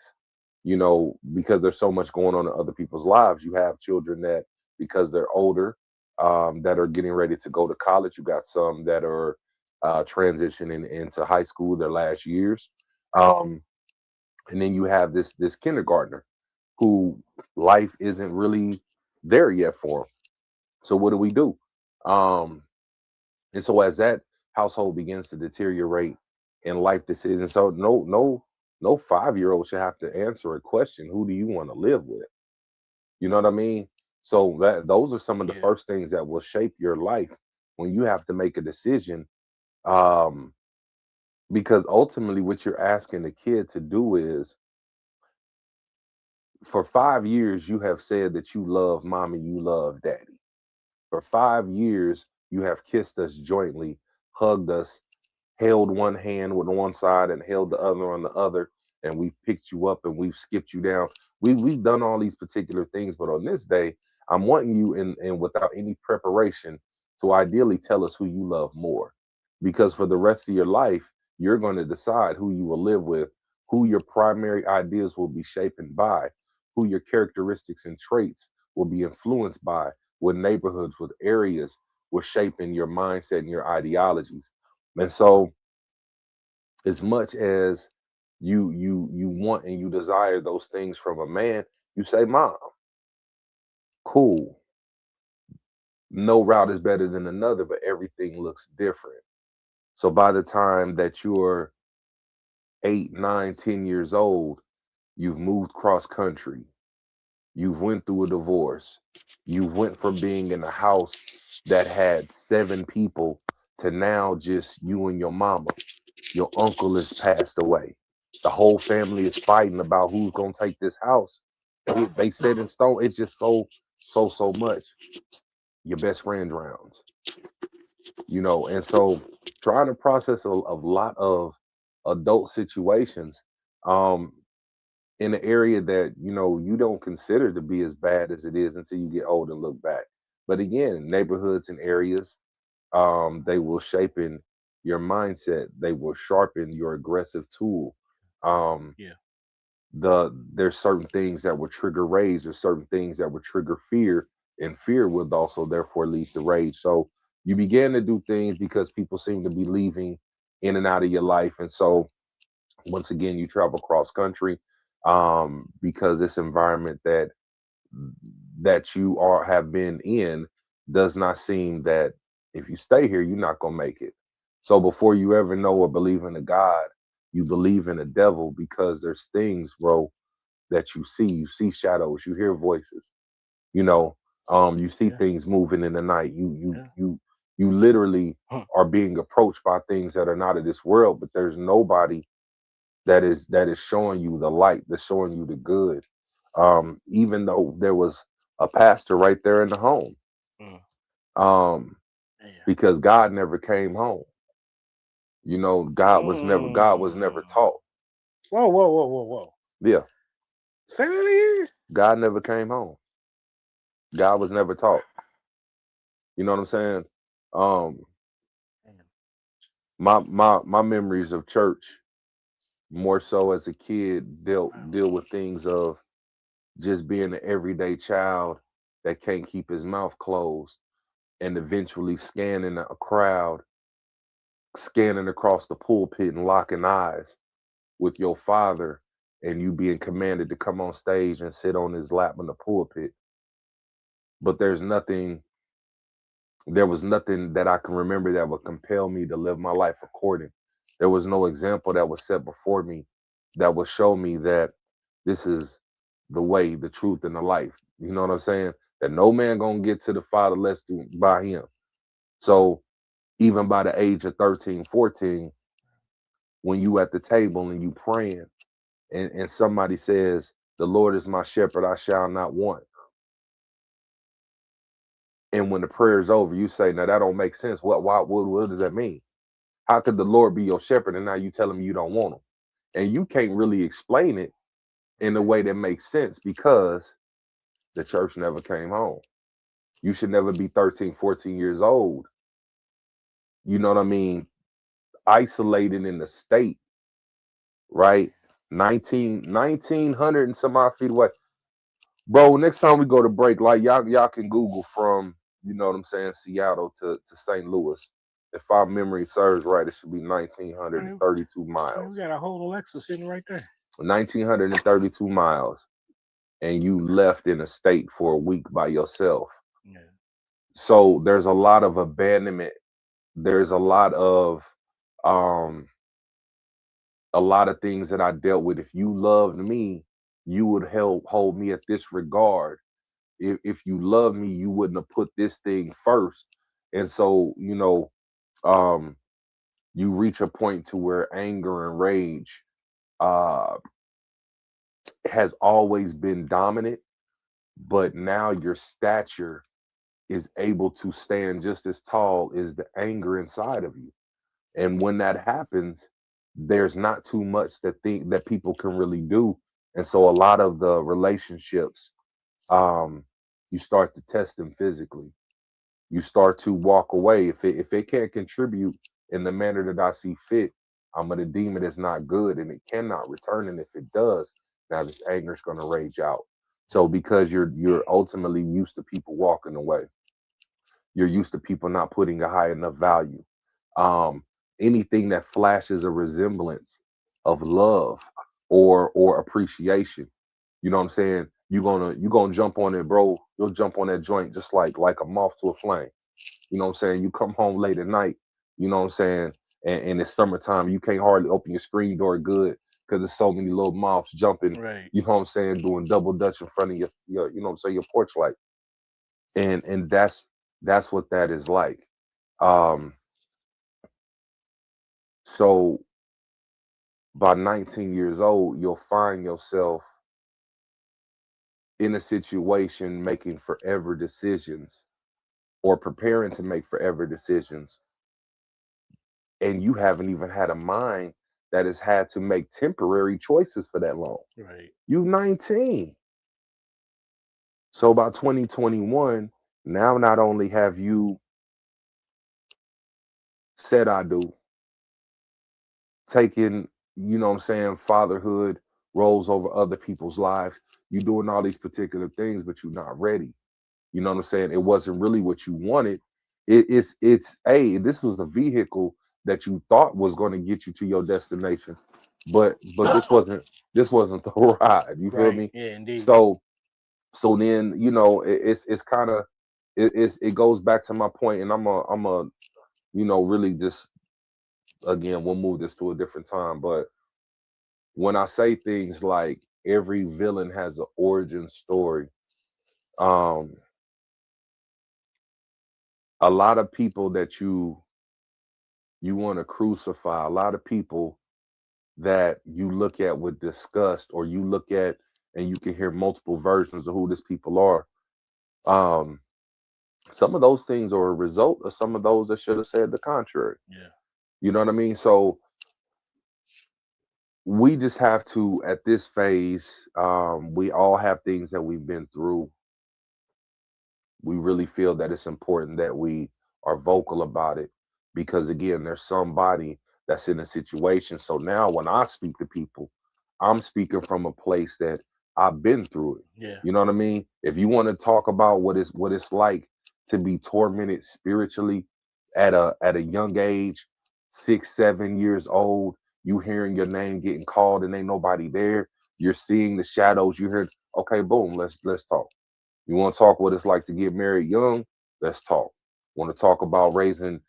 you know, because there's so much going on in other people's lives. You have children that, because they're older, that are getting ready to go to college. You got some that are transitioning into high school, their last years. And then you have this kindergartner who life isn't really there yet for him. So what do? And so as that household begins to deteriorate in life decisions, so no 5-year-old should have to answer a question, who do you want to live with? You know what I mean? So those are some of the first things that will shape your life when you have to make a decision. Because ultimately what you're asking the kid to do is, for 5 years you have said that you love mommy, you love daddy. For 5 years you have kissed us jointly, hugged us, held one hand with one side and held the other on the other, and we've picked you up and we've skipped you down. We've done all these particular things, but on this day, I'm wanting you in without any preparation to ideally tell us who you love more. Because for the rest of your life, you're going to decide who you will live with, who your primary ideas will be shaped by, who your characteristics and traits will be influenced by, what neighborhoods, what areas will shape in your mindset and your ideologies. And so, as much as you want and you desire those things from a man, you say, Mom, cool. No route is better than another, but everything looks different. So by the time that you're 8, 9, 10 years old, you've moved cross country. You've went through a divorce. You went from being in a house that had 7 people to now just you and your mama. Your uncle has passed away. The whole family is fighting about who's gonna take this house. They set in stone. It's just so much. Your best friend drowns. You know, and so trying to process a lot of adult situations in an area that you don't consider to be as bad as it is until you get old and look back. But again, neighborhoods and areas, they will shape in your mindset. They will sharpen your aggressive tool. Um, there's certain things that will trigger rage. There's certain things that will trigger fear, and fear will also therefore lead to rage. So you begin to do things because people seem to be leaving in and out of your life, and so once again you travel cross country because this environment that you have been in does not seem that if you stay here you're not gonna make it. So before you ever know or believe in a God, you believe in a devil, because there's things, bro, that you see shadows, you hear voices, you know, you see things moving in the night. You literally are being approached by things that are not of this world, but there's nobody that is showing you the light, that's showing you the good. even though there was a pastor right there in the home. Because God never came home. You know, God was never taught. Whoa. Yeah. Say that again. God never came home. God was never taught. You know what I'm saying? My memories of church, more so as a kid, deal with things of just being an everyday child that can't keep his mouth closed, and eventually scanning a crowd, scanning across the pulpit and locking eyes with your father, and you being commanded to come on stage and sit on his lap in the pulpit. But there was nothing that I can remember that would compel me to live my life according. There was no example that was set before me that would show me that this is the way, the truth, and the life. You know what I'm saying? That no man gonna get to the Father less by him. So even by the age of 13, 14, when you at the table and you praying and somebody says, the Lord is my shepherd, I shall not want. And when the prayer is over, you say, now that don't make sense. What does that mean? How could the Lord be your shepherd and now you tell him you don't want him? And you can't really explain it in a way that makes sense because the church never came home. You should never be 13, 14 years old. You know what I mean? Isolated in the state, right? 1900 and some odd feet away. Bro, next time we go to break, like y'all can Google from, you know what I'm saying, Seattle to St. Louis. If our memory serves right, it should be 1932 miles. We got a whole Alexa sitting right there. 1932 miles. And you left in a state for a week by yourself. Yeah. So there's a lot of abandonment. There's a lot of things that I dealt with. If you loved me, you would hold me at this regard. If you love me, you wouldn't have put this thing first. And so, you know, you reach a point to where anger and rage has always been dominant, but now your stature is able to stand just as tall as the anger inside of you. And when that happens, there's not too much that people can really do. And so a lot of the relationships, you start to test them physically. You start to walk away. If it can't contribute in the manner that I see fit, I'm going to deem it as not good, and it cannot return. And if it does, now this anger is going to rage out. So because you're ultimately used to people walking away, you're used to people not putting a high enough value. Anything that flashes a resemblance of love or appreciation, you know what I'm saying? You're gonna jump on it, bro. You'll jump on that joint just like a moth to a flame. You know what I'm saying? You come home late at night, you know what I'm saying? And it's summertime, you can't hardly open your screen door good because there's so many little moths jumping, right. You know what I'm saying, doing double dutch in front of your you know what I'm saying, your porch light. And that's what that is like. So by 19 years old, you'll find yourself in a situation making forever decisions or preparing to make forever decisions. And you haven't even had a mind that has had to make temporary choices for that long. Right. You're 19. So by 2021, now not only have you said I do, taking, you know what I'm saying, fatherhood roles over other people's lives, you're doing all these particular things, but you're not ready. You know what I'm saying? It wasn't really what you wanted. It's this was a vehicle that you thought was going to get you to your destination, but this wasn't the ride. You feel me? Yeah, indeed. So then, you know, it's kind of it goes back to my point, and I'm a you know, really just, again, we'll move this to a different time, but when I say things like every villain has an origin story, a lot of people that you want to crucify, a lot of people that you look at with disgust, or you look at and you can hear multiple versions of who these people are. Some of those things are a result of some of those that should have said the contrary. Yeah. You know what I mean? So we just have to, at this phase, we all have things that we've been through. We really feel that it's important that we are vocal about it, because again, there's somebody that's in a situation. So now when I speak to people, I'm speaking from a place that I've been through it. Yeah. You know what I mean? If you want to talk about what it's like to be tormented spiritually at a young age, 6, 7 years old, you hearing your name getting called and ain't nobody there, you're seeing the shadows, you hear, okay, boom, let's talk. You want to talk what it's like to get married young? Let's talk. Want to talk about raising,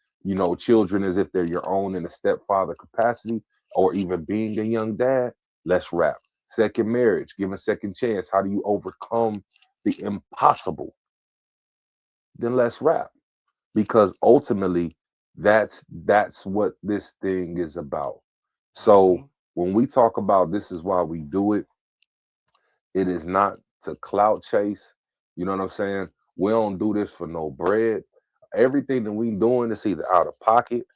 children as if they're your own in a stepfather capacity, or even being a young dad? Let's rap. Second marriage, give a second chance. How do you overcome the impossible? Then let's rap. Because ultimately, that's what this thing is about. So when we talk about this is why we do it, it is not to clout chase. You know what I'm saying? We don't do this for no bread. Everything that we doing is either out of pocket.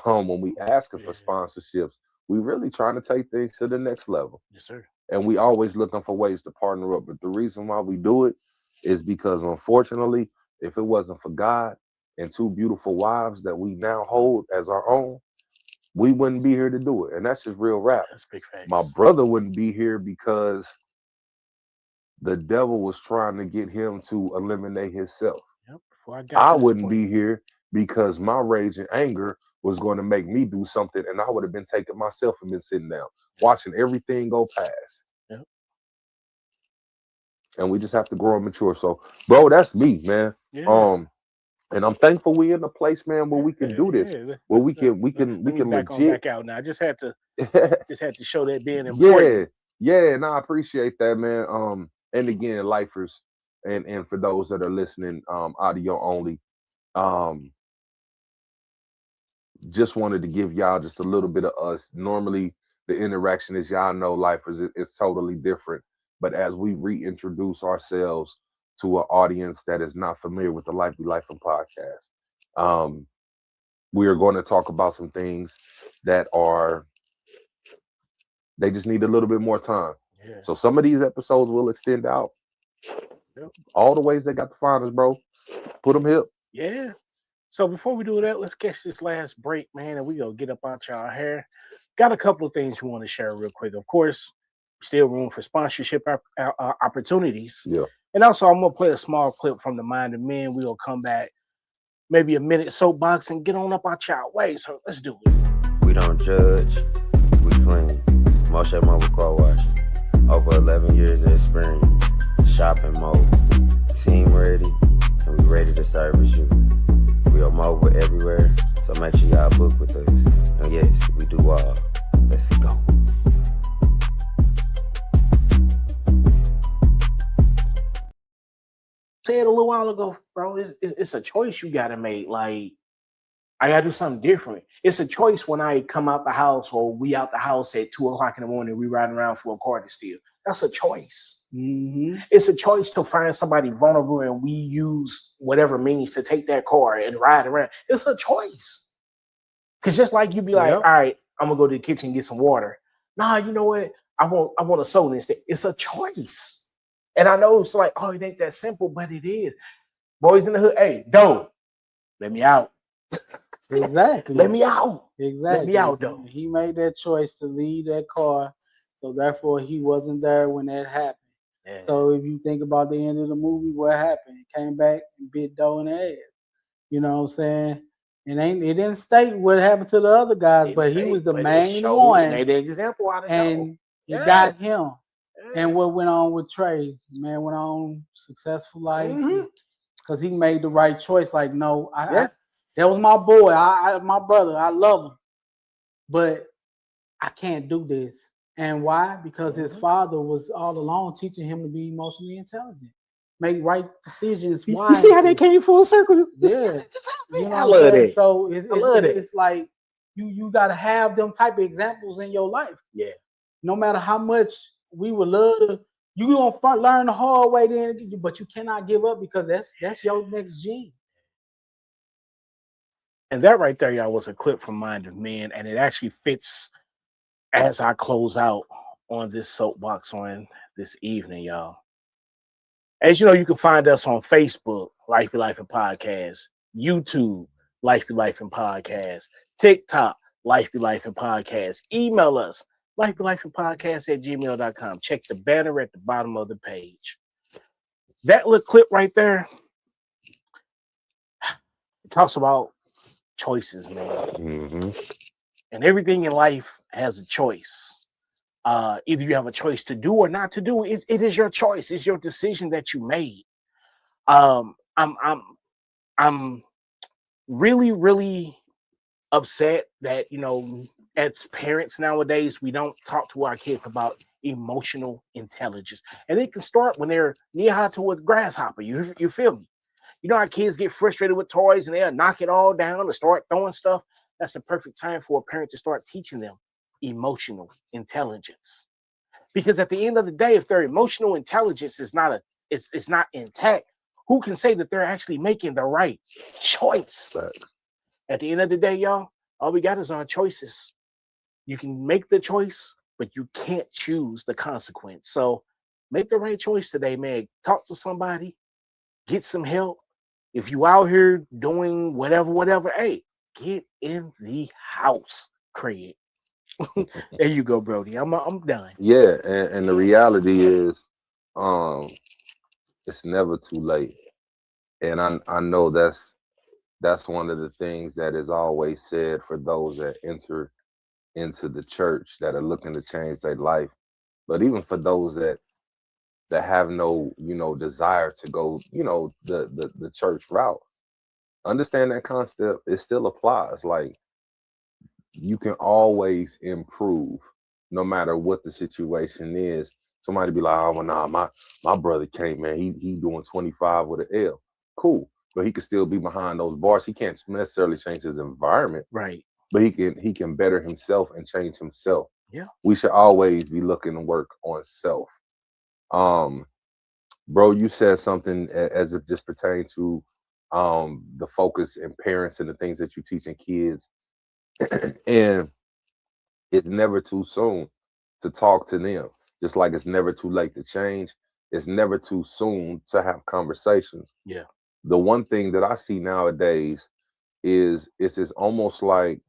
When we asking for sponsorships, we really trying to take things to the next level. Yes, sir. And we always looking for ways to partner up. But the reason why we do it is because, unfortunately, if it wasn't for God and 2 beautiful wives that we now hold as our own, we wouldn't be here to do it. And that's just real rap. That's big facts. My brother wouldn't be here because the devil was trying to get him to eliminate himself. Yep. I wouldn't be here because my rage and anger was going to make me do something, and I would have been taking myself and been sitting down, watching everything go past. Yep. And we just have to grow and mature. So, bro, that's me, man. Yeah. And I'm thankful we in a place, man, where we can do this, where we can back out now. I just had to show that being important. Yeah, and I appreciate that, man. And again, lifers, and for those that are listening, audio only, just wanted to give y'all just a little bit of us. Normally, the interaction, as y'all know, lifers is totally different. But as we reintroduce ourselves to an audience that is not familiar with the Life Be Life and podcast, we are going to talk about some things that they just need a little bit more time. Yeah. So some of these episodes will extend out. Yep. All the ways they got to find us, bro. Put them here. Yeah. So before we do that, let's catch this last break, man, and we gonna get up out y'all hair. Got a couple of things we want to share real quick. Of course, still room for sponsorship opportunities. Yeah. And also, I'm gonna play a small clip from the Mind of Men. We'll come back, maybe a minute soapbox, and get on up out y'all way. So let's do it. We don't judge. We clean. Moshe Mobile Car Wash. Over 11 years of experience. Shopping mode. Team ready, and we ready to service you. We are mobile everywhere, so make sure y'all book with us. And yes, we do all. Let's go. Said a little while ago, bro, it's a choice you gotta make. Like, I gotta do something different. It's a choice when I come out the house, or we out the house at 2 o'clock in the morning, we riding around for a car to steal. That's a choice. Mm-hmm. It's a choice to find somebody vulnerable, and we use whatever means to take that car and ride around. It's a choice. Cause just like you be like, all right, I'm gonna go to the kitchen and get some water. Nah, you know what? I want a soda instead. It's a choice. And I know it's like, oh, it ain't that simple, but it is. Boys in the hood, hey, don't let me out. Exactly. Let me out. Exactly. Let me out, though. He made that choice to leave that car, so therefore he wasn't there when that happened. Yeah. So if you think about the end of the movie, what happened? He came back and bit Doe in the ass. You know what I'm saying? It didn't state what happened to the other guys, but he was the main one. Made the example out of and he got him. And what went on with Trey, man, went on successful life because he made the right choice. Like, no, that was my boy, my brother. I love him, but I can't do this. And why? Because his father was all along teaching him to be emotionally intelligent, make right decisions. Why? You see how they came full circle? Yeah, you know, I love that. So it's like you got to have them type of examples in your life. Yeah. No matter how much we would love to You gonna learn the hard way then, but you cannot give up because that's your next gen. And that right there, y'all, was a clip from Mind of Men, and it actually fits as I close out on this soapbox on this evening, y'all. As you know, you can find us on Facebook, Life Be Life and Podcast, YouTube, Life Be Life and Podcast, TikTok, Life Be Life and Podcast. Email us, lifebelifeandpodcast@gmail.com. Check the banner at the bottom of the page. That little clip right there, it talks about choices, man. Mm-hmm. And everything in life has a choice. Either you have a choice to do or not to do. It is your choice. It's your decision that you made. I'm really, really upset that, you know, as parents nowadays, we don't talk to our kids about emotional intelligence. And it can start when they're knee high to a grasshopper. You feel me? You know how kids get frustrated with toys and they'll knock it all down and start throwing stuff. That's the perfect time for a parent to start teaching them emotional intelligence. Because at the end of the day, if their emotional intelligence is not it's not intact, who can say that they're actually making the right choice? At the end of the day, y'all, all we got is our choices. You can make the choice, but you can't choose the consequence. So make the right choice today, man. Talk to somebody, get some help. If you out here doing whatever, hey, get in the house, Craig. There you go, Brody. I'm done. Yeah, and the reality is, it's never too late. And I know that's one of the things that is always said for those that enter into the church that are looking to change their life. But even for those that have no, you know, desire to go, you know, the church route, understand that concept, it still applies. Like, you can always improve no matter what the situation is. Somebody be like, oh, well, nah, my brother can't, man. He doing 25 with an L. Cool. But he can still be behind those bars. He can't necessarily change his environment. Right. But he can better himself and change himself. Yeah. We should always be looking to work on self. Bro, you said something as it just pertained to the focus in parents and the things that you teaching kids. And it's never too soon to talk to them. Just like it's never too late to change. It's never too soon to have conversations. Yeah. The one thing that I see nowadays is it's almost like,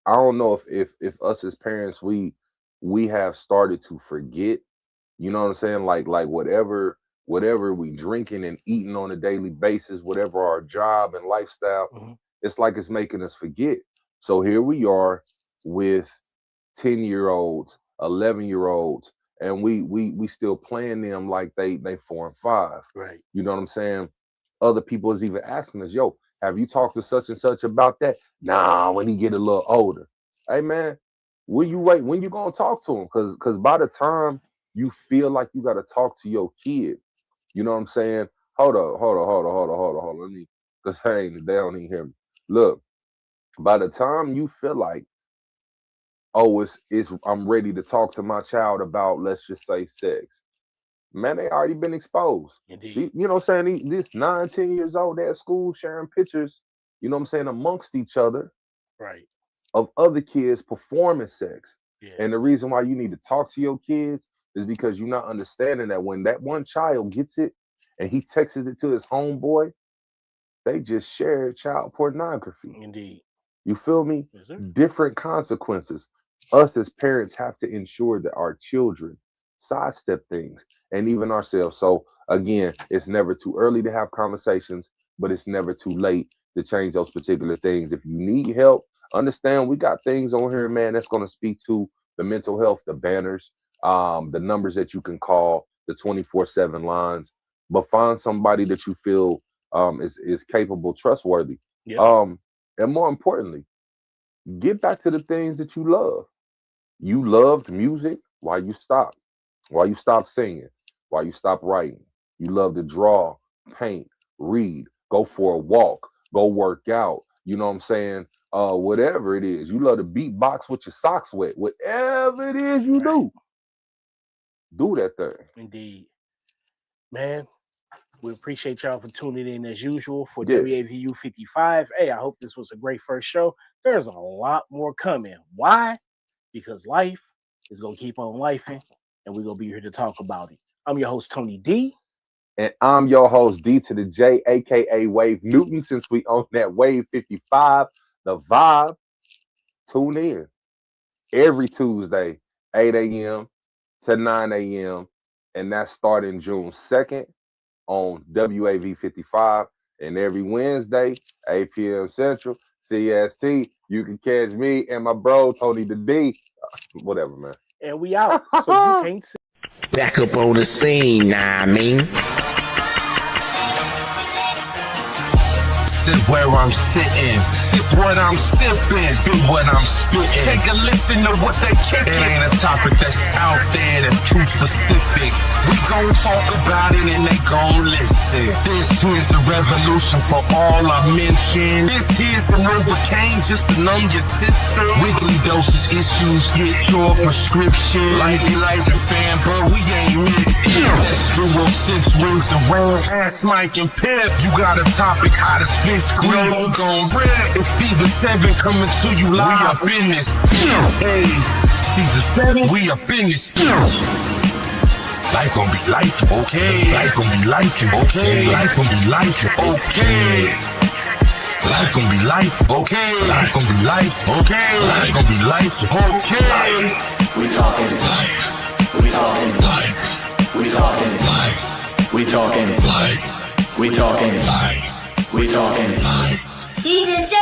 I don't know if us as parents, we have started to forget, you know what I'm saying? Like whatever we drinking and eating on a daily basis, whatever our job and lifestyle, it's like it's making us forget. So here we are with 10-year-olds, 11-year-olds, and we still playing them like they 4 and 5. Right. You know what I'm saying? Other people is even asking us, yo, have you talked to such and such about that? Nah, when he get a little older. Hey man, when you gonna talk to him? Cause by the time you feel like you gotta talk to your kid, you know what I'm saying? Hold on. Let me, cause hey, they don't even hear me. Look, by the time you feel like, oh, it's I'm ready to talk to my child about, let's just say, sex. Man, they already been exposed. Indeed. You know what I'm saying? This 9, 10 years old, they're at school sharing pictures, you know what I'm saying, amongst each other. Right. Of other kids performing sex. Yeah. And the reason why you need to talk to your kids is because you're not understanding that when that one child gets it and he texts it to his homeboy, they just shared child pornography. Indeed. You feel me? Yes, sir. Different consequences. Us as parents have to ensure that our children sidestep things, and even ourselves. So again, it's never too early to have conversations, but it's never too late to change those particular things. If you need help, understand we got things on here, man, that's going to speak to the mental health, the banners, the numbers that you can call, the 24/7 lines, but find somebody that you feel is capable, trustworthy. Yeah. And more importantly, get back to the things that you love. You loved music. Why you stopped? Why you stopped singing? Why you stopped writing? You love to draw, paint, read, go for a walk, go work out. You know what I'm saying? Whatever it is. You love to beatbox with your socks wet. Whatever it is you do. do that thing. Indeed. Man, we appreciate y'all for tuning in as usual for Yeah. WAVU 55. Hey, I hope this was a great first show. There's a lot more coming. Why? Because life is going to keep on lifing, and we're going to be here to talk about it. I'm your host, Tony D. And I'm your host, D to the J, a.k.a. Wave Newton. Since we own that Wave 55, the vibe, tune in every Tuesday, 8 a.m. to 9 a.m. And that's starting June 2nd on WAV 55. And every Wednesday, 8 p.m. Central, CST. You can catch me and my bro, Tony the D. Whatever, man. And we out. So you can't see. Back up on the scene, nah, I mean. Sit where I'm sitting, sip what I'm sipping, spit what I'm spitting. Take a listen to what they kicking. It ain't a topic that's out there that's too specific. We gon' talk about it and they gon' listen. This here's a revolution for all I mentioned. This here's a Novocaine just to numb your system. Weekly doses issues, get your prescription. Life and fan, but we ain't missed it. Let's do 6 rings around. Ask Mike and Pip. You got a topic, how to spit. Grill gon' rip. It's Fever 7 coming to you live. We up in this. Hey, Season 7. We up in this. Life gon' be life, okay. Life gon' be life, okay. Life gon' be life, okay. Life gon' be life, okay. Life gon' be life, okay. Life gon' be life, okay. We talking life. We talking life. We talking life. We talking life. We talking life. We talking life. Season 7.